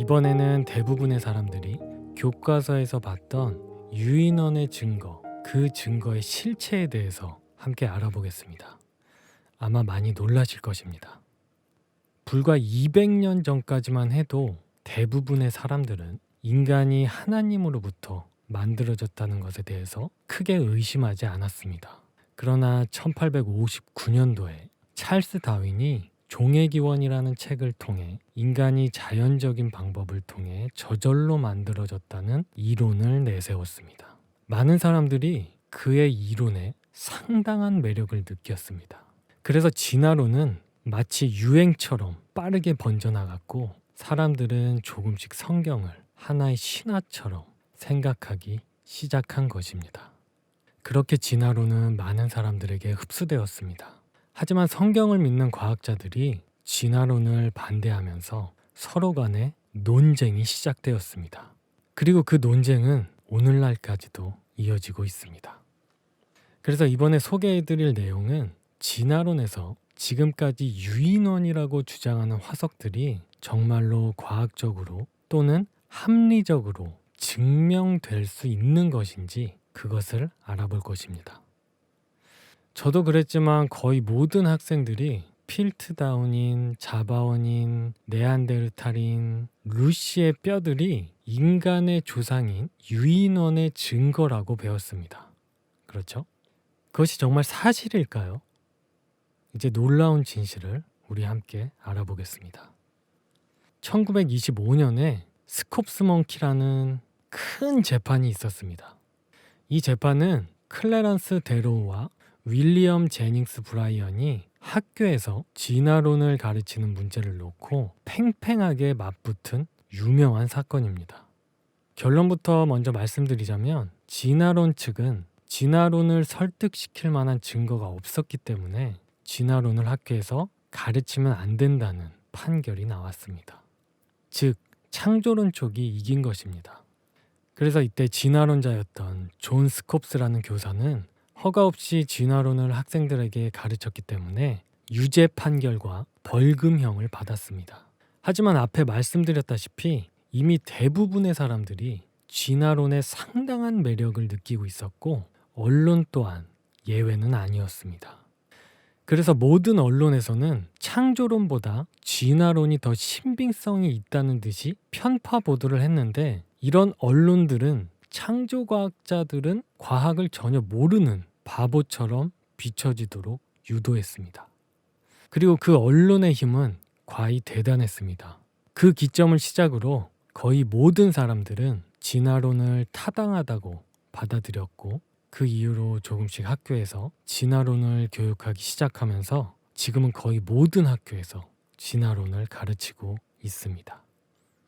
이번에는 대부분의 사람들이 교과서에서 봤던 유인원의 증거, 그 증거의 실체에 대해서 함께 알아보겠습니다. 아마 많이 놀라실 것입니다. 불과 200년 전까지만 해도 대부분의 사람들은 인간이 하나님으로부터 만들어졌다는 것에 대해서 크게 의심하지 않았습니다. 그러나 1859년도에 찰스 다윈이 종의 기원이라는 책을 통해 인간이 자연적인 방법을 통해 저절로 만들어졌다는 이론을 내세웠습니다. 많은 사람들이 그의 이론에 상당한 매력을 느꼈습니다. 그래서 진화론은 마치 유행처럼 빠르게 번져나갔고 사람들은 조금씩 성경을 하나의 신화처럼 생각하기 시작한 것입니다. 그렇게 진화론은 많은 사람들에게 흡수되었습니다. 하지만 성경을 믿는 과학자들이 진화론을 반대하면서 서로 간에 논쟁이 시작되었습니다. 그리고 그 논쟁은 오늘날까지도 이어지고 있습니다. 그래서 이번에 소개해드릴 내용은 진화론에서 지금까지 유인원이라고 주장하는 화석들이 정말로 과학적으로 또는 합리적으로 증명될 수 있는 것인지 그것을 알아볼 것입니다. 저도 그랬지만 거의 모든 학생들이 필트다운인, 자바원인, 네안데르탈인, 루시의 뼈들이 인간의 조상인 유인원의 증거라고 배웠습니다. 그렇죠? 그것이 정말 사실일까요? 이제 놀라운 진실을 우리 함께 알아보겠습니다. 1925년에 스콥스먼키라는 큰 재판이 있었습니다. 이 재판은 클래런스 데로우와 윌리엄 제닝스 브라이언이 학교에서 진화론을 가르치는 문제를 놓고 팽팽하게 맞붙은 유명한 사건입니다. 결론부터 먼저 말씀드리자면 진화론 측은 진화론을 설득시킬 만한 증거가 없었기 때문에 진화론을 학교에서 가르치면 안 된다는 판결이 나왔습니다. 즉, 창조론 쪽이 이긴 것입니다. 그래서 이때 진화론자였던 존 스콥스라는 교사는 허가 없이 진화론을 학생들에게 가르쳤기 때문에 유죄 판결과 벌금형을 받았습니다. 하지만 앞에 말씀드렸다시피 이미 대부분의 사람들이 진화론에 상당한 매력을 느끼고 있었고 언론 또한 예외는 아니었습니다. 그래서 모든 언론에서는 창조론보다 진화론이 더 신빙성이 있다는 듯이 편파 보도를 했는데 이런 언론들은 창조과학자들은 과학을 전혀 모르는 바보처럼 비춰지도록 유도했습니다. 그리고 그 언론의 힘은 과히 대단했습니다. 그 기점을 시작으로 거의 모든 사람들은 진화론을 타당하다고 받아들였고 그 이후로 조금씩 학교에서 진화론을 교육하기 시작하면서 지금은 거의 모든 학교에서 진화론을 가르치고 있습니다.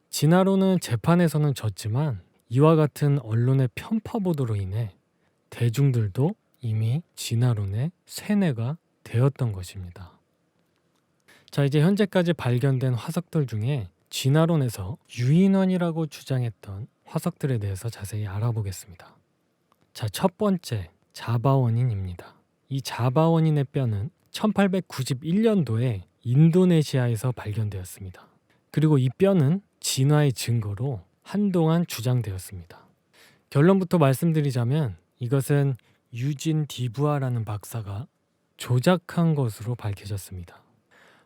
진화론은 재판에서는 졌지만 이와 같은 언론의 편파 보도로 인해 대중들도 이미 진화론의 세뇌가 되었던 것입니다. 자, 이제 현재까지 발견된 화석들 중에 진화론에서 유인원이라고 주장했던 화석들에 대해서 자세히 알아보겠습니다. 자, 첫 번째 자바원인입니다. 이 자바원인의 뼈는 1891년도에 인도네시아에서 발견되었습니다. 그리고 이 뼈는 진화의 증거로 한동안 주장되었습니다. 결론부터 말씀드리자면 이것은 유진 디부아라는 박사가 조작한 것으로 밝혀졌습니다.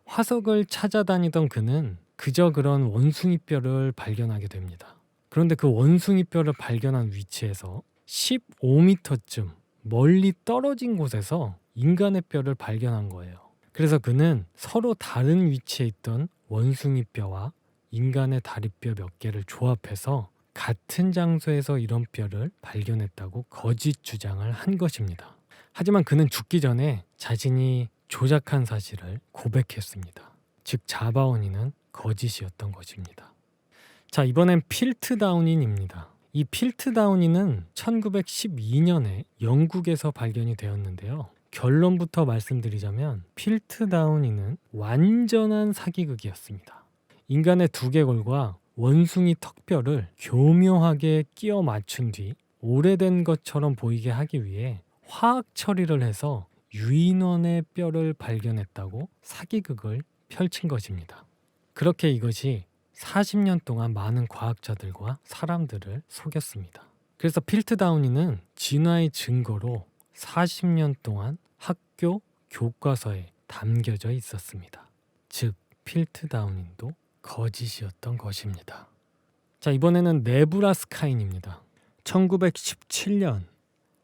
화석을 찾아다니던 그는 그저 그런 원숭이 뼈를 발견하게 됩니다. 그런데 그 원숭이 뼈를 발견한 위치에서 15m쯤 멀리 떨어진 곳에서 인간의 뼈를 발견한 거예요. 그래서 그는 서로 다른 위치에 있던 원숭이 뼈와 인간의 다리뼈 몇 개를 조합해서 같은 장소에서 이런 뼈를 발견했다고 거짓 주장을 한 것입니다. 하지만 그는 죽기 전에 자신이 조작한 사실을 고백했습니다. 즉 자바원인은 거짓이었던 것입니다. 자, 이번엔 필트다운인입니다. 이 필트다운인은 1912년에 영국에서 발견이 되었는데요. 결론부터 말씀드리자면 필트다운인은 완전한 사기극이었습니다. 인간의 두개골과 원숭이 턱뼈를 교묘하게 끼워 맞춘 뒤 오래된 것처럼 보이게 하기 위해 화학 처리를 해서 유인원의 뼈를 발견했다고 사기극을 펼친 것입니다. 그렇게 이것이 40년 동안 많은 과학자들과 사람들을 속였습니다. 그래서 필트다우니는 진화의 증거로 40년 동안 학교 교과서에 담겨져 있었습니다. 즉, 필트다우닝도 거짓이었던 것입니다. 자, 이번에는 네브라스카인입니다. 1917년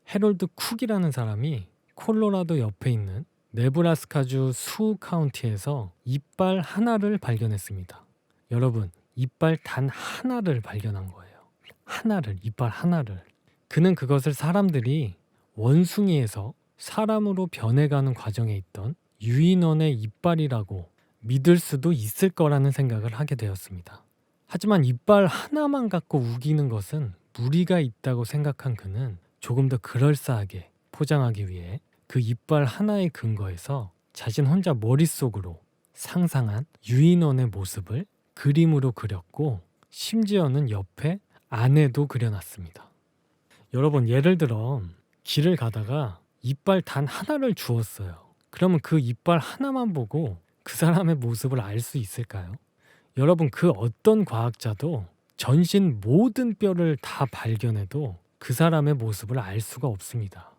해롤드 쿡이라는 사람이 콜로라도 옆에 있는 네브라스카주 수 카운티에서 이빨 하나를 발견했습니다. 여러분, 이빨 단 하나를 발견한 거예요. 이빨 하나를. 그는 그것을 사람들이 원숭이에서 사람으로 변해가는 과정에 있던 유인원의 이빨이라고 믿을 수도 있을 거라는 생각을 하게 되었습니다. 하지만 이빨 하나만 갖고 우기는 것은 무리가 있다고 생각한 그는 조금 더 그럴싸하게 포장하기 위해 그 이빨 하나의 근거에서 자신 혼자 머릿속으로 상상한 유인원의 모습을 그림으로 그렸고 심지어는 옆에 안에도 그려놨습니다. 여러분, 예를 들어 길을 가다가 이빨 단 하나를 주었어요. 그러면 그 이빨 하나만 보고 그 사람의 모습을 알 수 있을까요? 여러분, 그 어떤 과학자도 전신 모든 뼈를 다 발견해도 그 사람의 모습을 알 수가 없습니다.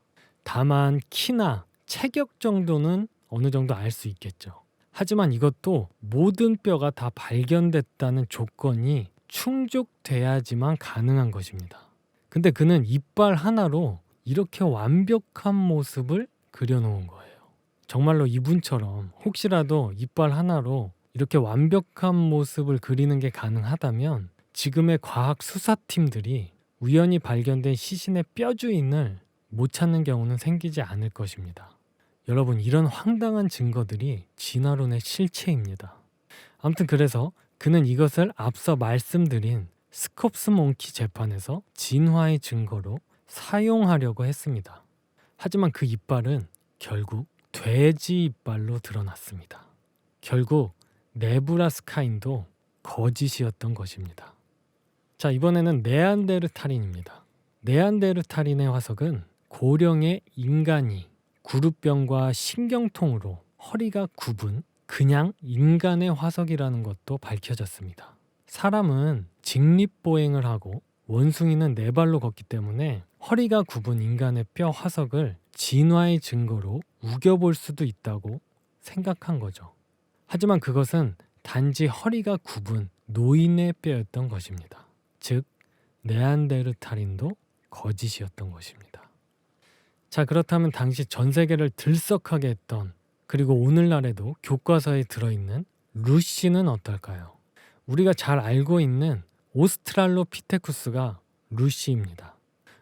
다만 키나 체격 정도는 어느 정도 알 수 있겠죠. 하지만 이것도 모든 뼈가 다 발견됐다는 조건이 충족돼야지만 가능한 것입니다. 근데 그는 이빨 하나로 이렇게 완벽한 모습을 그려놓은 거예요. 정말로 이분처럼 혹시라도 이빨 하나로 이렇게 완벽한 모습을 그리는 게 가능하다면 지금의 과학 수사팀들이 우연히 발견된 시신의 뼈 주인을 못 찾는 경우는 생기지 않을 것입니다. 여러분, 이런 황당한 증거들이 진화론의 실체입니다. 아무튼 그래서 그는 이것을 앞서 말씀드린 스콥스 몽키 재판에서 진화의 증거로 사용하려고 했습니다. 하지만 그 이빨은 결국 돼지 이빨로 드러났습니다. 결국 네브라스카인도 거짓이었던 것입니다. 자, 이번에는 네안데르탈인입니다. 네안데르탈인의 화석은 고령의 인간이 구루병과 신경통으로 허리가 굽은 그냥 인간의 화석이라는 것도 밝혀졌습니다. 사람은 직립보행을 하고 원숭이는 네 발로 걷기 때문에 허리가 굽은 인간의 뼈 화석을 진화의 증거로 우겨볼 수도 있다고 생각한 거죠. 하지만 그것은 단지 허리가 굽은 노인의 뼈였던 것입니다. 즉, 네안데르탈인도 거짓이었던 것입니다. 자, 그렇다면 당시 전 세계를 들썩하게 했던, 그리고 오늘날에도 교과서에 들어있는 루시는 어떨까요? 우리가 잘 알고 있는 오스트랄로피테쿠스가 루시입니다.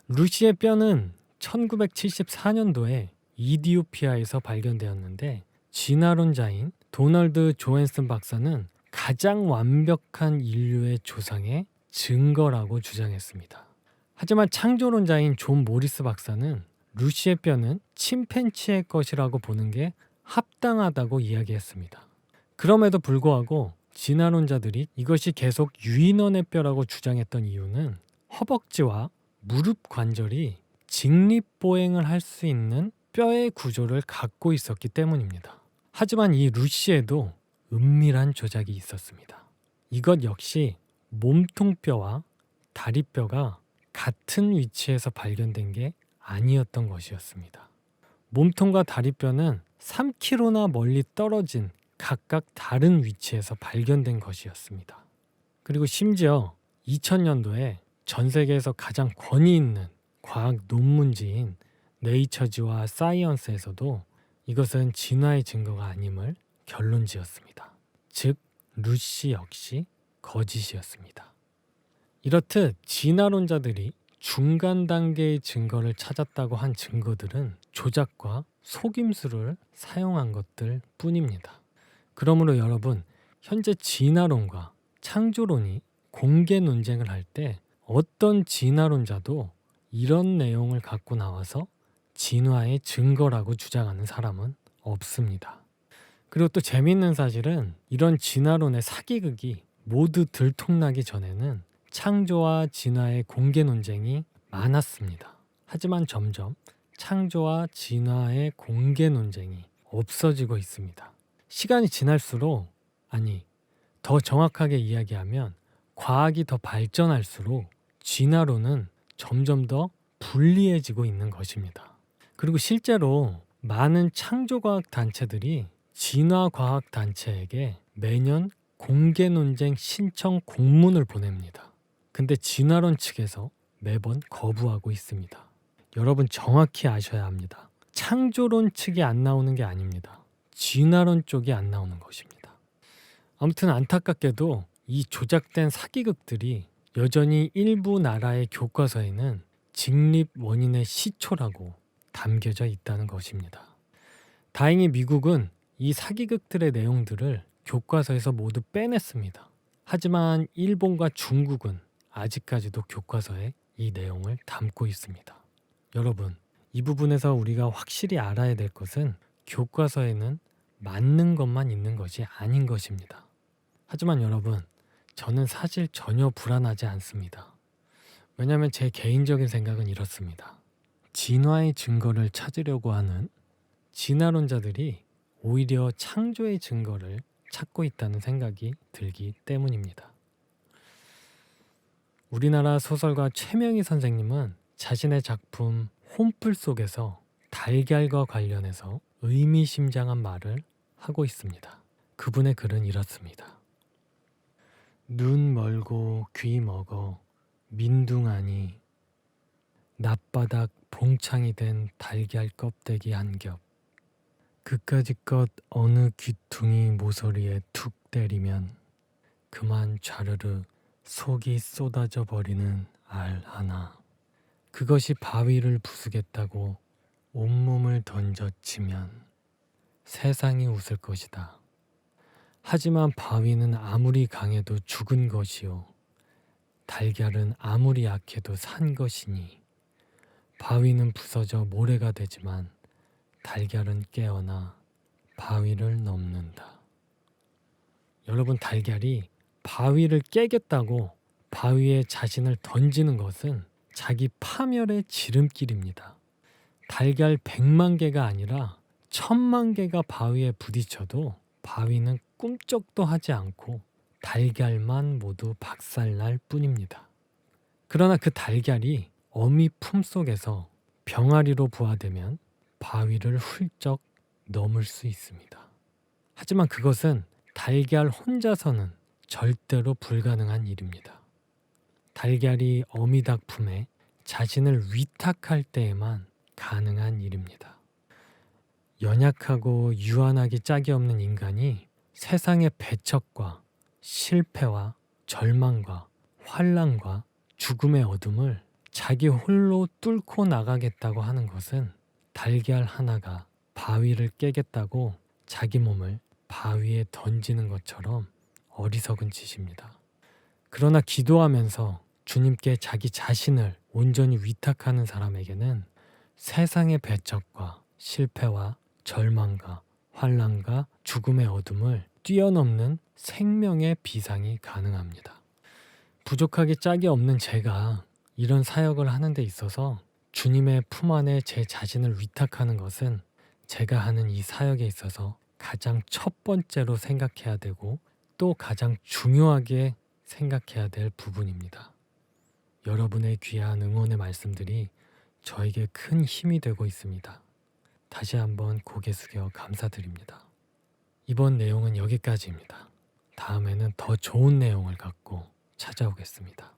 루시의 뼈는 1974년도에 이디오피아에서 발견되었는데 진화론자인 도널드 조앤슨 박사는 가장 완벽한 인류의 조상의 증거라고 주장했습니다. 하지만 창조론자인 존 모리스 박사는 루시의 뼈는 침팬치의 것이라고 보는 게 합당하다고 이야기했습니다. 그럼에도 불구하고 진화론자들이 이것이 계속 유인원의 뼈라고 주장했던 이유는 허벅지와 무릎 관절이 직립보행을 할 수 있는 뼈의 구조를 갖고 있었기 때문입니다. 하지만 이 루시에도 은밀한 조작이 있었습니다. 이것 역시 몸통뼈와 다리뼈가 같은 위치에서 발견된 게 아니었던 것이었습니다. 몸통과 다리뼈는 3km나 멀리 떨어진 각각 다른 위치에서 발견된 것이었습니다. 그리고 심지어 2000년도에 전 세계에서 가장 권위 있는 과학 논문지인 네이처지와 사이언스에서도 이것은 진화의 증거가 아님을 결론지었습니다. 즉, 루시 역시 거짓이었습니다. 이렇듯 진화론자들이 중간 단계의 증거를 찾았다고 한 증거들은 조작과 속임수를 사용한 것들 뿐입니다. 그러므로 여러분, 현재 진화론과 창조론이 공개 논쟁을 할 때 어떤 진화론자도 이런 내용을 갖고 나와서 진화의 증거라고 주장하는 사람은 없습니다. 그리고 또 재미있는 사실은 이런 진화론의 사기극이 모두 들통나기 전에는 창조와 진화의 공개 논쟁이 많았습니다. 하지만 점점 창조와 진화의 공개 논쟁이 없어지고 있습니다. 시간이 지날수록, 더 정확하게 이야기하면 과학이 더 발전할수록 진화론은 점점 더 불리해지고 있는 것입니다. 그리고 실제로 많은 창조과학 단체들이 진화과학 단체에게 매년 공개 논쟁 신청 공문을 보냅니다. 근데 진화론 측에서 매번 거부하고 있습니다. 여러분 정확히 아셔야 합니다. 창조론 측이 안 나오는 게 아닙니다. 진화론 쪽이 안 나오는 것입니다. 아무튼 안타깝게도 이 조작된 사기극들이 여전히 일부 나라의 교과서에는 직립 원인의 시초라고 담겨져 있다는 것입니다. 다행히 미국은 이 사기극들의 내용들을 교과서에서 모두 빼냈습니다. 하지만 일본과 중국은 아직까지도 교과서에 이 내용을 담고 있습니다. 여러분, 이 부분에서 우리가 확실히 알아야 될 것은 교과서에는 맞는 것만 있는 것이 아닌 것입니다. 하지만 여러분, 저는 사실 전혀 불안하지 않습니다. 왜냐하면 제 개인적인 생각은 이렇습니다. 진화의 증거를 찾으려고 하는 진화론자들이 오히려 창조의 증거를 찾고 있다는 생각이 들기 때문입니다. 우리나라 소설가 최명희 선생님은 자신의 작품 홈플 속에서 달걀과 관련해서 의미심장한 말을 하고 있습니다. 그분의 글은 이렇습니다. 눈 멀고 귀 먹어 민둥하니 낮바닥 봉창이 된 달걀 껍데기 한 겹. 그까짓 어느 귀퉁이 모서리에 툭 때리면 그만 좌르르 속이 쏟아져 버리는 알 하나. 그것이 바위를 부수겠다고 온몸을 던져치면 세상이 웃을 것이다. 하지만 바위는 아무리 강해도 죽은 것이요 달걀은 아무리 약해도 산 것이니 바위는 부서져 모래가 되지만 달걀은 깨어나 바위를 넘는다. 여러분, 달걀이 바위를 깨겠다고 바위에 자신을 던지는 것은 자기 파멸의 지름길입니다. 달걀 100만 개가 아니라 1000만 개가 바위에 부딪혀도 바위는 꿈쩍도 하지 않고 달걀만 모두 박살날 뿐입니다. 그러나 그 달걀이 어미 품속에서 병아리로 부화되면 바위를 훌쩍 넘을 수 있습니다. 하지만 그것은 달걀 혼자서는 절대로 불가능한 일입니다. 달걀이 어미닭 품에 자신을 위탁할 때에만 가능한 일입니다. 연약하고 유한하기 짝이 없는 인간이 세상의 배척과 실패와 절망과 환난과 죽음의 어둠을 자기 홀로 뚫고 나가겠다고 하는 것은 달걀 하나가 바위를 깨겠다고 자기 몸을 바위에 던지는 것처럼 어리석은 짓입니다. 그러나 기도하면서 주님께 자기 자신을 온전히 위탁하는 사람에게는 세상의 배척과 실패와 절망과 환난과 죽음의 어둠을 뛰어넘는 생명의 비상이 가능합니다. 부족하기 짝이 없는 제가 이런 사역을 하는 데 있어서 주님의 품 안에 제 자신을 위탁하는 것은 제가 하는 이 사역에 있어서 가장 첫 번째로 생각해야 되고 또 가장 중요하게 생각해야 될 부분입니다. 여러분의 귀한 응원의 말씀들이 저에게 큰 힘이 되고 있습니다. 다시 한번 고개 숙여 감사드립니다. 이번 내용은 여기까지입니다. 다음에는 더 좋은 내용을 갖고 찾아오겠습니다.